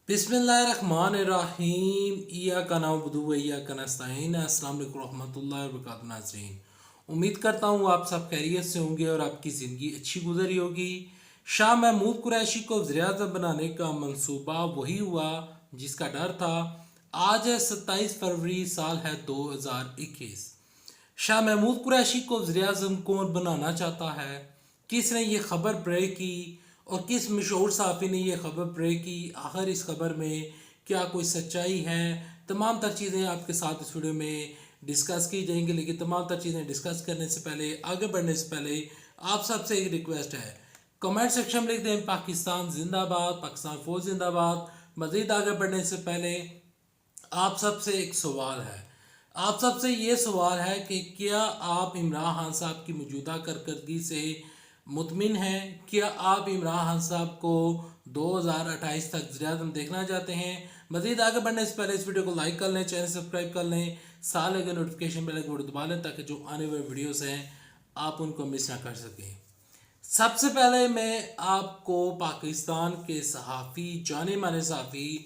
बिस्मिल्लाहिर्रहमानिर्रहीम इय्याका नअबुदु व इय्याका नस्तईन। अस्सलाम वालेकुम रहमतुल्लाहि व बरकातहू नाज़रीन, उम्मीद करता हूँ आप सब खैरियत से होंगे और आपकी ज़िंदगी अच्छी गुजरी होगी। शाह महमूद कुरैशी को वज़ीर-ए-आज़म बनाने का मंसूबा वही हुआ जिसका डर था। आज है 27 फरवरी, साल है 2021। शाह महमूद कुरैशी को वज़ीर-ए-आज़म कौन बनाना चाहता है, किसने ये खबर ब्रेक की और किस मशहूर सहाफ़ी ने ये खबर ब्रेक की, आखिर इस खबर में क्या कोई सच्चाई है, तमाम तर चीज़ें आपके साथ इस वीडियो में डिस्कस की जाएंगी। लेकिन तमाम तर चीज़ें डिस्कस करने से पहले, आगे बढ़ने से पहले आप सबसे एक रिक्वेस्ट है, कमेंट सेक्शन में लिख दें पाकिस्तान जिंदाबाद, पाकिस्तान फौज जिंदाबाद। मज़ीद आगे बढ़ने से पहले आप सबसे एक सवाल है, आप सबसे ये सवाल है कि क्या आप इमरान खान साहब की मौजूदा कारकर्दगी से मुतमिन हैं? क्या आप इमरान खान साहब को 2028 तक वज़ीर-ए-आज़म देखना चाहते हैं? मज़ीद आगे बढ़ने से पहले इस वीडियो को लाइक कर लें, चैनल सब्सक्राइब कर लें, साथ लगे नोटिफिकेशन बेल को दबा लें ताकि जो आने वाले वीडियोस हैं आप उनको मिस ना कर सकें। सबसे पहले मैं आपको पाकिस्तान के सहाफ़ी, जाने माने सहाफ़ी,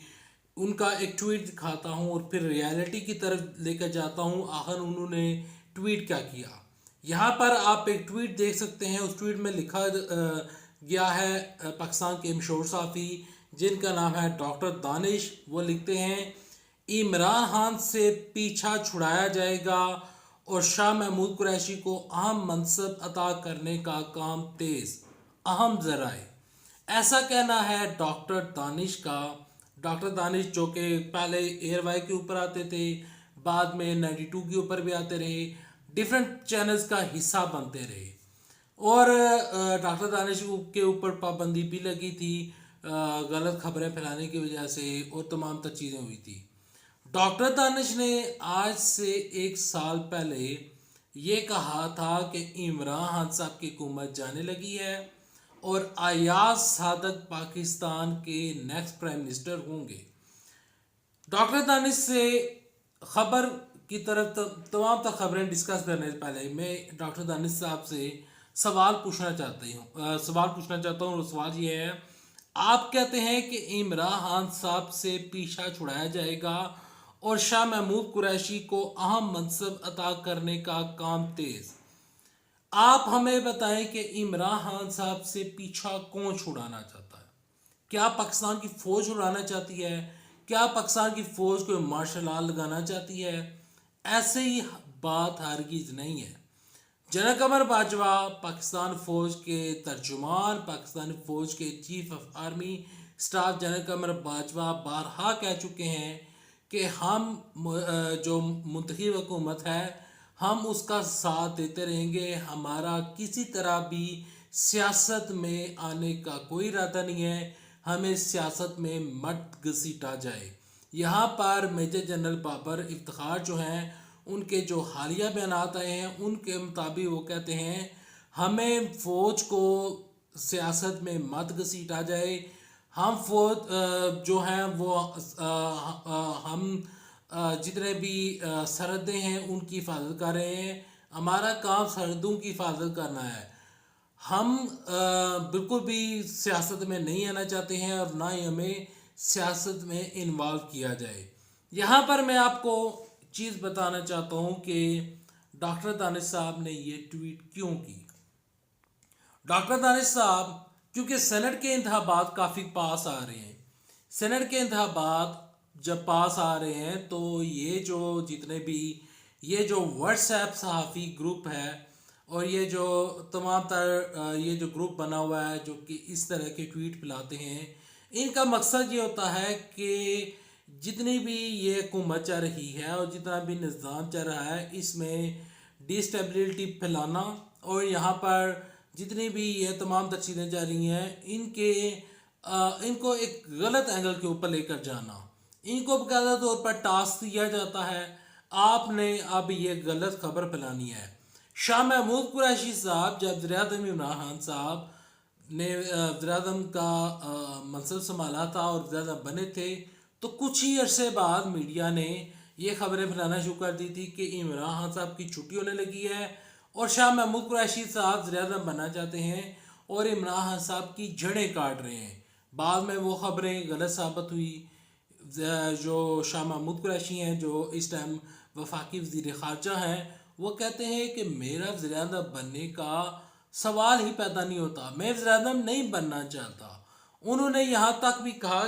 उनका एक ट्वीट दिखाता हूँ और फिर रियलिटी की तरफ लेकर जाता हूँ आखिर उन्होंने ट्वीट क्या किया। यहाँ पर आप एक ट्वीट देख सकते हैं। उस ट्वीट में लिखा गया है पाकिस्तान के मशहूर सहाफ़ी जिनका नाम है डॉक्टर दानिश। वो लिखते हैं, इमरान खान से पीछा छुड़ाया जाएगा और शाह महमूद कुरैशी को अहम मनसब अता करने का काम तेज़, अहम ज़राए। ऐसा कहना है डॉक्टर दानिश का। डॉक्टर दानिश जो कि पहले एयरवाई के ऊपर आते थे, बाद में 92 के ऊपर भी आते रहे, डिफरेंट चैनल्स का हिस्सा बनते रहे और डॉक्टर दानिश के ऊपर पाबंदी भी लगी थी गलत खबरें फैलाने की वजह से और तमाम तर चीज़ें हुई थी। डॉक्टर दानिश ने आज से एक साल पहले ये कहा था कि इमरान खान साहब की हुकूमत जाने लगी है और अयाज सादक पाकिस्तान के नेक्स्ट प्राइम मिनिस्टर होंगे। डॉक्टर दानिश से खबर की तरफ तमाम तक खबरें डिस्कस करने से पहले मैं डॉक्टर दानिश साहब से सवाल पूछना चाहता हूँ और सवाल ये है, आप कहते हैं कि इमरान खान साहब से पीछा छुड़ाया जाएगा और शाह महमूद कुरैशी को अहम मनसब अता करने का काम तेज़। आप हमें बताएं कि इमरान खान साहब से पीछा कौन छुड़ाना चाहता है? क्या पाकिस्तान की फ़ौज उड़ाना चाहती है? क्या पाकिस्तान की फ़ौज को मार्शल लॉ लगाना चाहती है? ऐसे ही बात हरगिज़ नहीं है। जनरल कमर बाजवा पाकिस्तान फ़ौज के तर्जुमान, पाकिस्तान फ़ौज के chief of army staff general Qamar Bajwa बारहा कह चुके हैं कि हम जो मुंतखब हुकूमत है हम उसका साथ देते रहेंगे। हमारा किसी तरह भी सियासत में आने का कोई इरादा नहीं है, हमें सियासत में मत घसीटा जाए। यहाँ पर मेजर जनरल बाबर इफ्तिखार जो हैं उनके जो हालिया बयान आए हैं उनके मुताबिक वो कहते हैं हमें फ़ौज को सियासत में मत घसीटा जाए। हम फौज जो हैं वो हम जितने भी सरहदें हैं उनकी हिफाजत कर रहे हैं। हमारा काम सरहदों की हिफाजत करना है। हम बिल्कुल भी सियासत में नहीं आना चाहते हैं और ना ही हमें सियासत में इन्वॉल्व किया जाए। यहाँ पर मैं आपको चीज़ बताना चाहता हूँ कि डॉक्टर दानिश साहब ने ये ट्वीट क्यों की। डॉक्टर दानिश साहब, क्योंकि सेनेट के इंतखाबात काफ़ी पास आ रहे हैं, सेनेट के इंतखाबात जब पास आ रहे हैं तो ये जो जितने भी ये जो व्हाट्सएप सहाफ़ी ग्रुप है और ये जो तमाम तर ये जो ग्रुप बना हुआ है जो कि इस तरह के ट्वीट फैलाते हैं, इनका मकसद ये होता है कि जितनी भी ये हुकूमत चल रही है और जितना भी निज़ाम चल रहा है इसमें डिस्टेबिलिटी फैलाना और यहाँ पर जितनी भी ये तमाम तर चीज़ें जा रही हैं इनको एक गलत एंगल के ऊपर लेकर जाना। इनको बकायदा तौर पर टास्क दिया जाता है, आपने अब ये गलत खबर फैलानी है। शाह महमूद कुरैशी साहब जब वज़ीर-ए-आज़म इमरान खान साहब ने वज़ीर-ए-आज़म का मनसब संभाला था और वज़ीर-ए-आज़म बने थे तो कुछ ही अरसे बाद मीडिया ने ये खबरें फैलाना शुरू कर दी थी कि इमरान खान साहब की छुट्टी होने लगी है और शाह महमूद कुरैशी साहब वज़ीर-ए-आज़म बनना चाहते हैं और इमरान खान साहब की जड़ें काट रहे हैं। بعد میں وہ خبریں غلط ثابت ہوئی. جو شاہ محمود قریشی ہیں جو اس ٹائم وفاقی وزیر خارجہ ہیں، وہ کہتے ہیں کہ میرا وزیر اعظم بننے کا سوال ہی پیدا نہیں ہوتا، میں وزیر اعظم نہیں بننا چاہتا. انہوں نے یہاں تک بھی کہا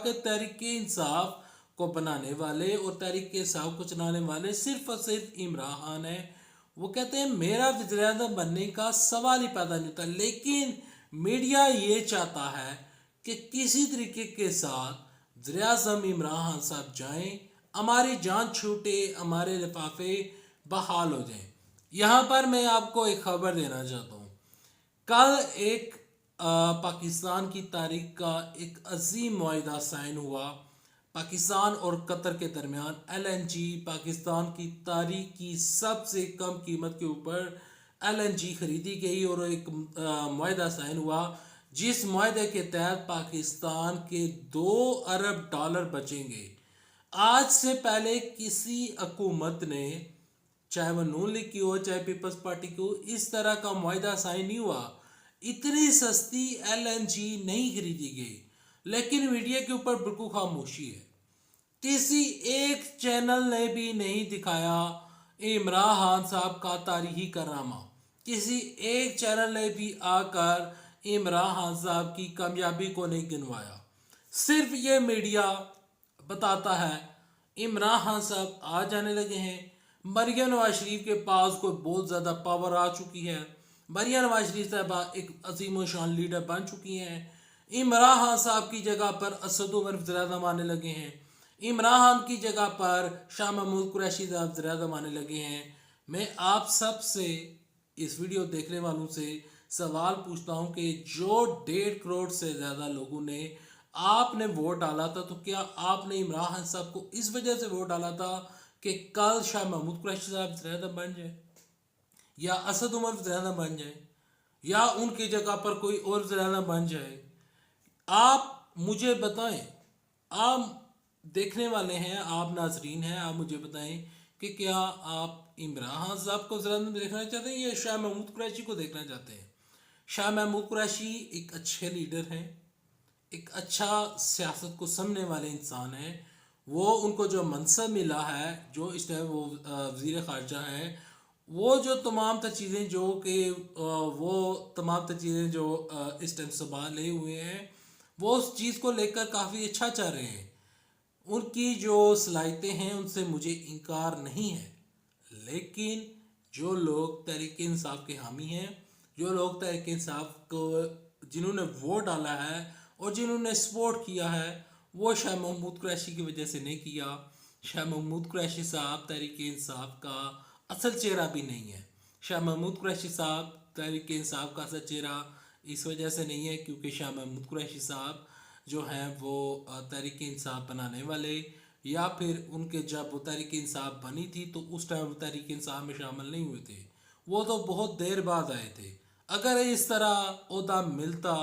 کہ تحریک انصاف کو بنانے والے اور تحریک انصاف کو چلانے والے صرف اور صرف عمران خان ہیں. وہ کہتے ہیں میرا وزیر اعظم بننے کا سوال ہی پیدا نہیں ہوتا، لیکن میڈیا یہ چاہتا ہے کہ کسی طریقے کے ساتھ وزیر اعظم عمران خان صاحب جائیں، ہماری جان چھوٹے، ہمارے لفافے بحال ہو جائیں. یہاں پر میں آپ کو ایک خبر دینا چاہتا ہوں. کل ایک پاکستان کی تاریخ کا ایک عظیم معاہدہ سائن ہوا پاکستان اور قطر کے درمیان. LNG پاکستان کی تاریخ کی سب سے کم قیمت کے اوپر LNG خریدی گئی اور ایک معاہدہ سائن ہوا جس معاہدے کے تحت پاکستان کے $2 ارب بچیں گے. آج سے پہلے کسی حکومت نے، چاہے وہ نون لیگ کی ہو چاہے پیپلز پارٹی کی ہو، اس طرح کا معاہدہ سائن نہیں ہوا. اتنی سستی LNG نہیں خریدی گئی، لیکن میڈیا کے اوپر بالکل خاموشی ہے. کسی ایک چینل نے بھی نہیں دکھایا عمران خان صاحب کا تاریخی کارنامہ. کسی ایک چینل نے بھی آ کر عمران خان صاحب کی کامیابی کو نہیں گنوایا. صرف یہ میڈیا بتاتا ہے عمران خان صاحب آ جانے لگے ہیں، مریم نواز شریف کے پاس کوئی بہت زیادہ پاور آ چکی ہے، مریم نواز شریف صاحبہ ایک عظیم و شان لیڈر بن چکی ہیں، عمران خان صاحب کی جگہ پر اسد عمر وزیر اعظم آنے لگے ہیں، عمران خان کی جگہ پر شاہ محمود قریشی صاحب وزیر اعظم آنے لگے ہیں. میں آپ سب سے، اس ویڈیو دیکھنے والوں سے سوال پوچھتا ہوں کہ جو 1.5 کروڑ سے زیادہ لوگوں نے آپ نے ووٹ ڈالا تھا، تو کیا آپ نے عمران خان صاحب کو اس وجہ سے ووٹ ڈالا تھا کہ کل شاہ محمود قریشی صاحب وزیر اعظم بن جائے یا اسد عمر وزیر اعظم بن جائے یا ان کی جگہ پر کوئی اور وزیر اعظم بن جائے؟ آپ مجھے بتائیں، آپ دیکھنے والے ہیں، آپ ناظرین ہیں، آپ مجھے بتائیں کہ کیا آپ عمران خان صاحب کو وزیر اعظم دیکھنا چاہتے ہیں یا شاہ محمود قریشی کو دیکھنا چاہتے ہیں؟ شاہ محمود قریشی ایک اچھے لیڈر ہیں، ایک اچھا سیاست کو سمجھنے والے انسان ہیں. وہ ان کو جو منصب ملا ہے، جو اس ٹائم وہ وزیر خارجہ ہیں، وہ جو تمام تر چیزیں جو کہ وہ تمام تر چیزیں جو اس ٹائم سنبھالے ہوئے ہیں، وہ اس چیز کو لے کر کافی اچھا چاہ رہے ہیں. ان کی جو صلاحیتیں ہیں ان سے مجھے انکار نہیں ہے، لیکن جو لوگ تحریک انصاف کے حامی ہیں، جو لوگ تحریک انصاف کو جنہوں نے ووٹ ڈالا ہے اور جنہوں نے سپورٹ کیا ہے، وہ شاہ محمود قریشی کی وجہ سے نہیں کیا. شاہ محمود قریشی صاحب تحریک انصاف کا اصل چہرہ بھی نہیں ہے. شاہ محمود قریشی صاحب تحریک انصاف کا اصل چہرہ اس وجہ سے نہیں ہے کیونکہ شاہ محمود قریشی صاحب جو ہیں وہ تحریک انصاف بنانے والے، یا پھر ان کے جب وہ تحریک انصاف بنی تھی تو اس ٹائم وہ تحریک انصاف میں شامل نہیں ہوئے تھے، وہ تو بہت دیر بعد آئے تھے. اگر اس طرح عہدہ ملتا،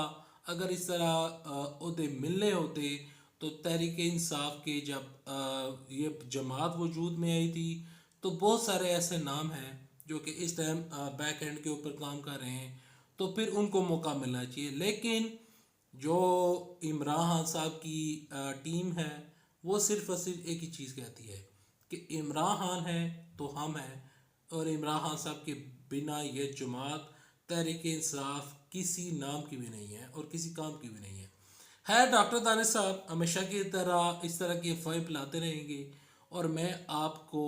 اگر اس طرح عہدے ملنے ہوتے تو تحریک انصاف کے جب یہ جماعت وجود میں آئی تھی تو بہت سارے ایسے نام ہیں جو کہ اس ٹائم بیک اینڈ کے اوپر کام کر رہے ہیں، تو پھر ان کو موقع ملنا چاہیے. لیکن جو عمران خان صاحب کی ٹیم ہے وہ صرف اور صرف ایک ہی چیز کہتی ہے کہ عمران خان ہے تو ہم ہیں، اور عمران خان صاحب کے بنا یہ جماعت تحریک انصاف کسی نام کی بھی نہیں ہے اور کسی کام کی بھی نہیں ہے. ڈاکٹر دانش صاحب ہمیشہ کی طرح اس طرح کی افواہیں پھیلاتے رہیں گے اور میں آپ کو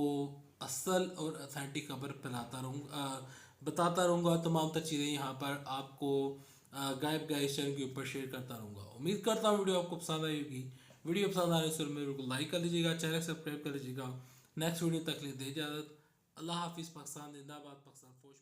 اصل اور اتھینٹک خبر پھیلاتا رہوں گا، بتاتا رہوں گا. تمام تر چیزیں یہاں پر آپ کو غائب گائے چینل کے اوپر شیئر کرتا رہوں گا. امید کرتا ہوں ویڈیو آپ کو پسند آئے گی. ویڈیو پسند آنے سے میرے کو لائک کر لیجیے گا، چینل سبسکرائب کر لیجیے گا. نیکسٹ ویڈیو تک لے دے اجازت. اللہ حافظ. پاکستان زندہ باد. پاکستان فوج.